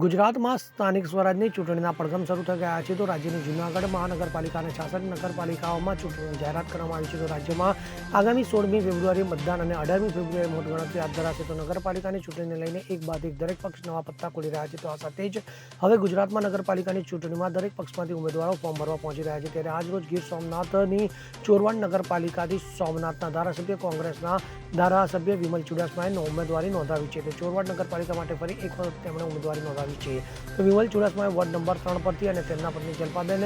ગુજરાતમાં સ્થાનિક સ્વરાજની ચૂંટણીના પડઘમ શરૂ થઈ ગયા છે. તો રાજ્યની જૂનાગઢ મહાનગરપાલિકા અને 66 નગરપાલિકાઓમાં ચૂંટણીની જાહેરાત કરવામાં આવી છે. તો રાજ્યમાં આગામી 16મી ફેબ્રુઆરીએ મતદાન અને 18મી ફેબ્રુઆરીએ મતગણતરી હાથ ધરાશે. તો નગરપાલિકાની ચૂંટણીને લઈને એક બાદ એક દરેક પક્ષ નવા પત્તા ખોલી રહ્યા છે. તો આ સાથે જ હવે ગુજરાતમાં નગરપાલિકાની ચૂંટણીમાં દરેક પક્ષમાંથી ઉમેદવારો ફોર્મ ભરવા પહોંચી રહ્યા છે. ત્યારે આજરોજ ગીર સોમનાથની ચોરવાડ નગરપાલિકાથી સોમનાથના ધારાસભ્ય કોંગ્રેસના ધારાસભ્ય વિમલ ચુડાસમાએ ઉમેદવારી નોંધાવી છે. તો ચોરવાડ નગરપાલિકા માટે ફરી એક વખત તેમણે ઉમેદવારી નોંધાવી છે. તો વિમલ ચુડાસમાએ વોર્ડ નંબર 3 પરથી અને તેમના પત્ની જલ્પાબેન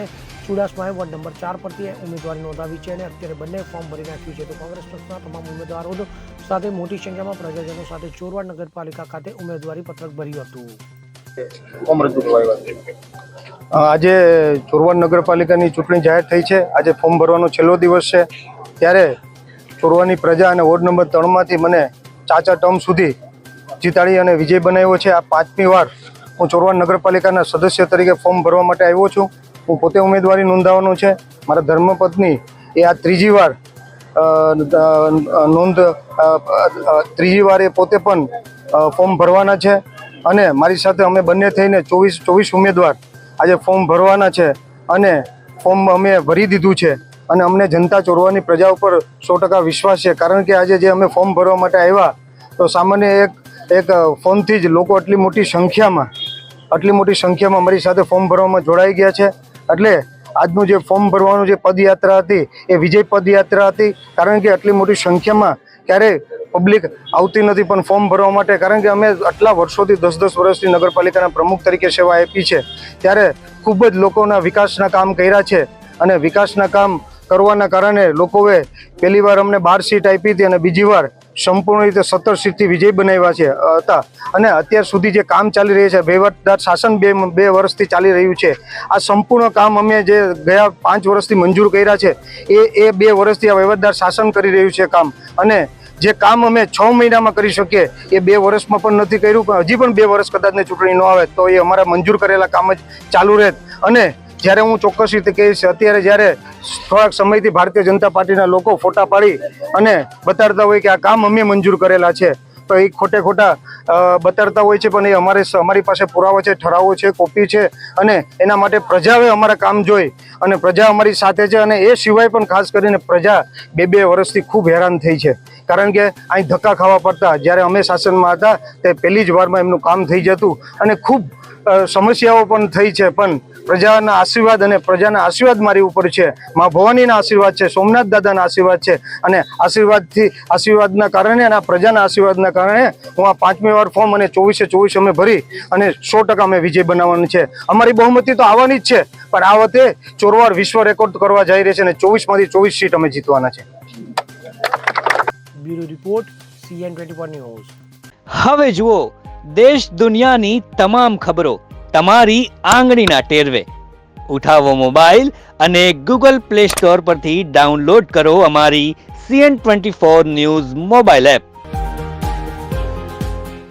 ચુડાસમાએ વોર્ડ નંબર 4 પરથી ઉમેદવારી નોંધાવી છે અને અત્યારે બંને ફોર્મ ભરી નાખ્યું છે. તો કોંગ્રેસ પક્ષના તમામ ઉમેદવારો સાથે મોટી સંખ્યામાં પ્રજાજનો સાથે ચોરવાડ નગરપાલિકા ખાતે ઉમેદવારી પત્રક ભર્યું હતું. આજે ચોરવાડ નગરપાલિકાની ચૂંટણી જાહેર થઈ છે. આજે ફોર્મ ભરવાનો છેલ્લો દિવસ છે. ત્યારે ચોરવાડની પ્રજા અને વોર્ડ નંબર 3માંથી મને 4 ટર્મ સુધી જીતાડી અને વિજય બનાવ્યો છે. આ 5મી વાર હું ચોરવાડ નગરપાલિકાના સદસ્ય તરીકે ફોર્મ ભરવા માટે આવ્યો છું. હું પોતે ઉમેદવારી નોંધાવવાનો છે. મારા ધર્મપત્ની એ આ ત્રીજી વાર એ પોતે પણ ફોર્મ ભરવાના છે અને મારી સાથે અમે બંને થઈને 24 ઉમેદવાર આજે ફોર્મ ભરવાના છે અને ફોર્મ અમે ભરી દીધું છે અને અમને જનતા ચોરવાની પ્રજા ઉપર 100% વિશ્વાસ છે. કારણ કે આજે જે અમે ફોર્મ ભરવા માટે આવ્યા તો સામાન્ય એક ફોનથી જ લોકો આટલી મોટી સંખ્યામાં મારી સાથે ફોર્મ ભરવામાં જોડાઈ ગયા છે. એટલે આજનું જે ફોર્મ ભરવાનું જે પદયાત્રા હતી એ વિજય પદયાત્રા હતી. કારણ કે આટલી મોટી સંખ્યામાં ક્યારેય પબ્લિક આવતી નથી પણ ફોર્મ ભરવા માટે. કારણ કે અમે આટલા વર્ષોથી 10 વર્ષથી નગરપાલિકાના પ્રમુખ તરીકે સેવા આપી છે. ત્યારે ખૂબ જ લોકોના વિકાસના કામ કર્યા છે અને વિકાસના કામ કરવાના કારણે લોકોએ પહેલી વાર અમને 12 સીટ આપી હતી અને બીજી વાર સંપૂર્ણ રીતે 17 સીટથી વિજય બનાવ્યા હતા. અને અત્યાર સુધી જે કામ ચાલી રહ્યું છે વહીવટદાર શાસન બે વર્ષથી ચાલી રહ્યું છે. આ સંપૂર્ણ કામ અમે જે ગયા 5 વર્ષથી મંજૂર કર્યા છે એ 2 વર્ષથી આ વહીવટદાર શાસન કરી રહ્યું છે કામ. અને જે કામ અમે 6 મહિનામાં કરી શકીએ એ 2 વર્ષમાં પણ નથી કર્યું. પણ હજી પણ 2 વર્ષ કદાચને ચૂંટણી ન આવે તો એ અમારા મંજૂર કરેલા કામ જ ચાલુ રહે. અને જ્યારે હું ચોક્કસ રીતે કહીશ, અત્યારે જ્યારે થોડાક સમયથી ભારતીય જનતા પાર્ટીના લોકો ફોટા પાડી અને બતાડતા હોય કે આ કામ અમે મંજૂર કરેલા છે તો એ ખોટા બતાડતા હોય છે. પણ એ અમારી પાસે પુરાવા છે, ઠરાવો છે, કોપી છે અને એના માટે પ્રજાએ અમારા કામ જોઈ અને પ્રજા અમારી સાથે છે. અને એ સિવાય પણ ખાસ કરીને પ્રજા 2 વર્ષથી ખૂબ હેરાન થઈ છે. કારણ કે અહીં ધક્કા ખાવા પડતા. જ્યારે અમે શાસનમાં હતા તે પહેલી જ વારમાં એમનું કામ થઈ જતું અને ખૂબ સમસ્યાઓ પણ થઈ છે. પણ પ્રજાના આશીર્વાદ મારી ઉપર છે. મા ભવાનીના આશીર્વાદ છે, સોમનાથ દાદાના આશીર્વાદ છે અને આશીર્વાદના કારણે અને પ્રજાના આશીર્વાદના કારણે હું આ 5મી વાર ફોર્મ અને 24 અમે ભરી અને 100% અમે વિજય બનાવવાનું છે. અમારી બહુમતી તો આવવાની જ છે પણ આ વખતે ચોરવાડ વિશ્વ રેકોર્ડ કરવા જઈ રહી છે અને 24માંથી 24 સીટ અમે જીતવાના છે. Bureau report CN24 news. હવે જુઓ દેશ દુનિયાની તમામ ખબરો તમારી આંગળીના ટેરવે. ઉઠાવો મોબાઈલ અને Google Play Store પરથી ડાઉનલોડ કરો અમારી CN24 ન્યૂઝ મોબાઈલ એપ.